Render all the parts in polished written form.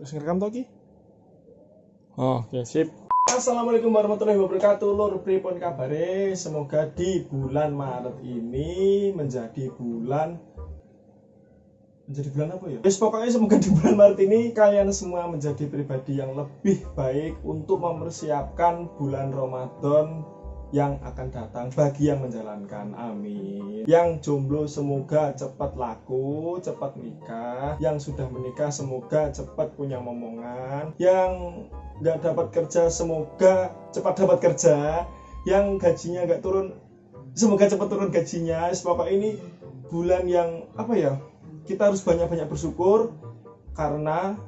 Terus ngerekam toh ki? Oh, oke, sip. Assalamualaikum warahmatullahi wabarakatuh. Lur pripun kabare? Semoga di bulan Maret ini menjadi bulan apa ya? Yes, pokoknya semoga di bulan Maret ini kalian semua menjadi pribadi yang lebih baik untuk mempersiapkan bulan Ramadan yang akan datang bagi yang menjalankan, amin. Yang jomblo semoga cepat laku, cepat nikah. Yang sudah menikah semoga cepat punya momongan. Yang nggak dapat kerja semoga cepat dapat kerja. Yang gajinya nggak turun semoga cepat turun gajinya. Pokoknya ini bulan yang apa ya, kita harus banyak-banyak bersyukur karena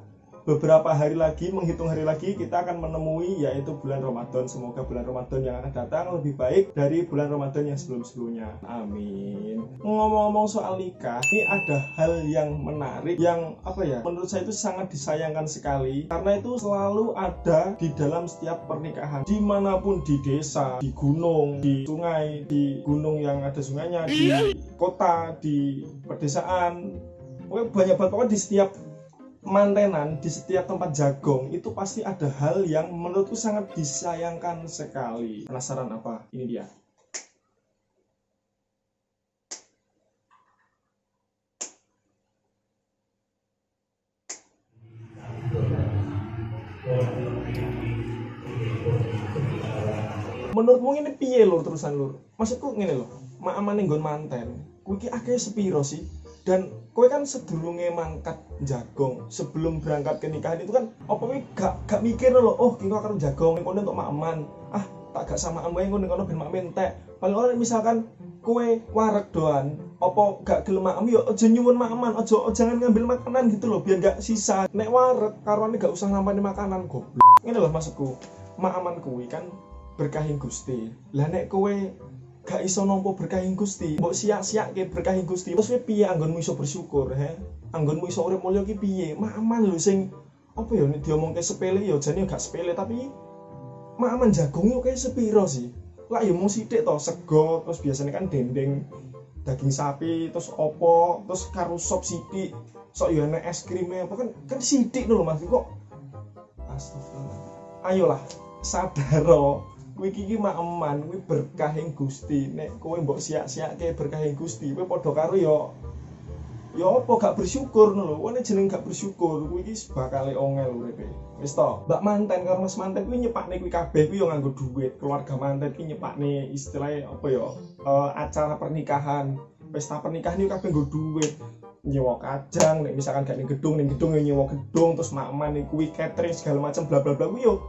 beberapa hari lagi, menghitung hari lagi, kita akan menemui yaitu bulan Ramadan. Semoga bulan Ramadan yang akan datang lebih baik dari bulan Ramadan yang sebelum-sebelumnya, amin. Ngomong-ngomong soal nikah, ini ada hal yang menarik yang apa ya, menurut saya itu sangat disayangkan sekali karena itu selalu ada di dalam setiap pernikahan, dimanapun, di desa, di gunung, di sungai, di gunung yang ada sungainya, di kota, di pedesaan, banyak banget. Pokoknya di setiap mantenan, di setiap tempat jagong itu pasti ada hal yang menurutku sangat disayangkan sekali. Penasaran apa? Ini dia. Menurutmu ini piye lur terusan lur? Maksudku ngene lho, mak amane nggon manten, kuwi ki akeh sepiro sih? Dan kowe kan sedurunge mangkat jagong, sebelum berangkat ke nikahan itu kan apa kowe gak mikir lho, oh ki karo jagong ning kono untuk mak-aman. Ah, tak gak samaan wae ngono kono ben mak mentek. Paling ora misalkan kowe wareg doan, apa gak gelem mak yo aja nyuwun mak-aman, aja jangan ngambil makanan gitu loh biar gak sisa. Nek wareg karone gak usah nampani makanan goblok. Ngene lho maksudku. Mak-aman kuwi kan berkahin Gusti. Lah nek kowe gak iso nampa berkahin Gusti, mbok siak-siake berkahin Gusti. Terus piye anggonmu iso bersyukur, he? Anggonmu iso urip mulya ki piye? Mak-aman lho sing apa ya nek diomongke sepele ya jane gak sepele, tapi mak-aman jagung yo kae sepiro sih? Lah ya mung sithik to, sego, terus biasanya kan dendeng daging sapi, terus opo, terus karo sop sithik. Sok yo enek es krime, apa kan sithik lho Mas kok. Astagfirullah. Ayolah, sadaro. Kowe iki mak-eman, kuwi berkahing Gusti. Nek kowe mbok siak-siake berkahing Gusti, kowe padha karo ya apa gak bersyukur ngono lho. Kowe jeneng gak bersyukur, kuwi iki bakale ongel uripe. Wis to, mbak manten karo mas manten kuwi nyepakne kuwi kabeh kuwi yo nganggo duit. Keluarga manten kuwi nyepakne istilahnya apa ya? Acara pernikahan, pesta pernikahan iki kabeh nggo duit. Nyewa kajang, nek misalkan gak ning gedung yo nyewa gedung, terus mak-eman kuwi catering segala macam bla bla bla kuwi yo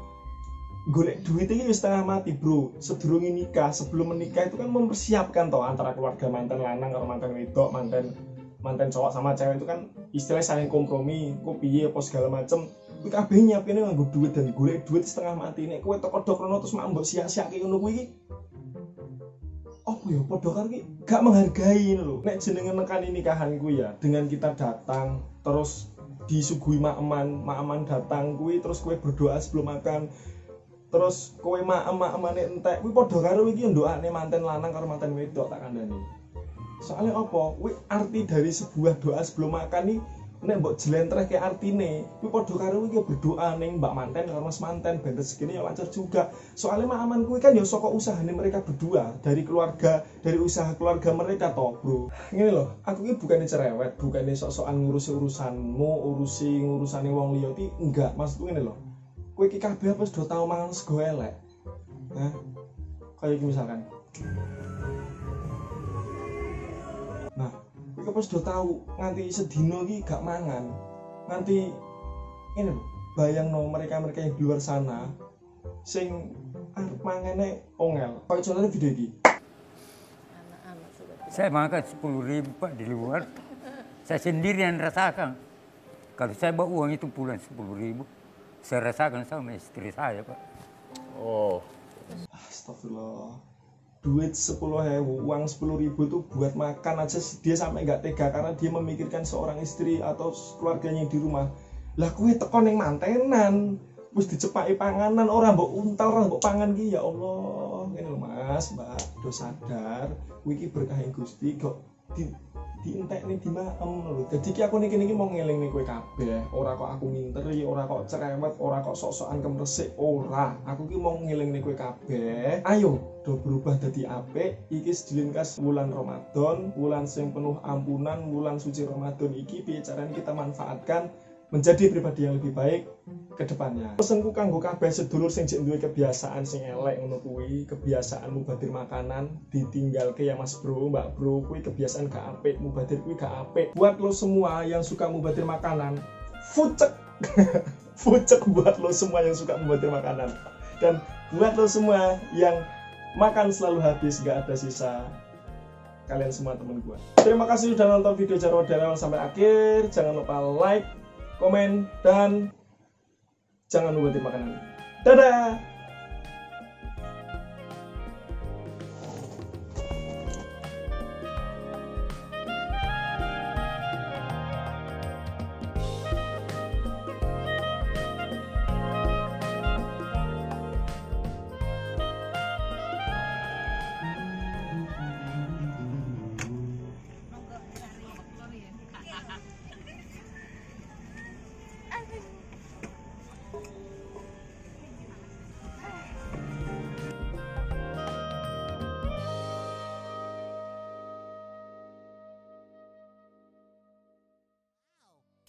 golek duit ini setengah mati bro. Sebelum nikah, sebelum menikah itu kan mempersiapkan toh antara keluarga mantan lanang atau mantan wedok, mantan cowok sama cewek itu kan istilahnya saling kompromi, kok piye apa segala macem. Kuwi kabeh nyiapine nganggo duit dan golek duit setengah mati. Nek kowe teko dokrono terus mak mbok sia-siake ngono kuwi iki apa ya padha karo ki gak menghargai lho. Nek jenenge nekani nikahan kuwi ya dengan kita datang terus disuguhi mak-eman datang kuwi terus kowe berdoa sebelum makan. Terus kowe mak-emane entek kuwi padha karo iki ndokane manten lanang karo manten wedok tak kandhani. Soalnya apa? Kuwi arti dari sebuah doa sebelum makan nih nek mbok jlentrehke artine, kuwi padha karo iki berdoa ning mbak manten karo mas manten ben rezekine ya lancar juga. Soalnya mak-aman kuwi kan ya saka usahane mereka berdua, dari usaha keluarga mereka toh, Bro. Ngene lho, aku iki bukane cerewet, bukane sok-sokan ngurusi urusanmu, ngurusane wong liya iki enggak, maksudku ngene lho. Kowe iki kabeh apa sudah tau mangan sego elek. Hah? Kayak iki misalkan. Nah, kowe apa sudah tahu nganti sedino iki gak mangan. Nganti ini lho, bayangno mereka-mereka yang di luar sana sing arep mangane ongel. Kayak contohnya video iki. Saya makan 10.000 Pak di luar. Saya sendiri yang rasakan. Kalau saya bawa uang itu pulang 10.000. Saya rasakan sama istri saya, Pak. Oh. Astagfirullah. Duit 10.000, uang 10.000 itu buat makan aja dia sampai nggak tega karena dia memikirkan seorang istri atau keluarganya di rumah. Lah kuwi teko ning mantenan, wis dicepaki panganan ora mbok untal ora mbok pangan ki ya Allah. Ngene lho Mas, Mbak, do sadar kuwi iki berkah Gusti kok dientekne di maem lho. Dadi ki aku niki mau ngelingne kowe kabeh, ora kok aku nginteri, ora kok cerewet, ora kok sok-sokan kemresik, ora. Aku ki mau ngelingne kowe kabeh. Ayo do berubah dadi apik. Iki sedilingkas wulan Ramadan, wulan sing penuh ampunan, wulan suci Ramadan iki piye carane kita manfaatkan menjadi pribadi yang lebih baik ke depannya. Pesenku kanggo kabeh sedulur sing jek duwe kebiasaan sing elek ngono kuwi, kebiasaan mubadir makanan ditinggalke ya Mas Bro, Mbak Bro, kuwi kebiasaan gak apik, mubadir kuwi gak apik. Buat lo semua yang suka mubadir makanan, fucek. Fucek buat lo semua yang suka mubadir makanan. Dan buat lo semua yang makan selalu habis, gak ada sisa. Kalian semua temen gua. Terima kasih sudah nonton video Jarwo dari awal sampai akhir. Jangan lupa like, komen, dan jangan lupa makanan. Dadah!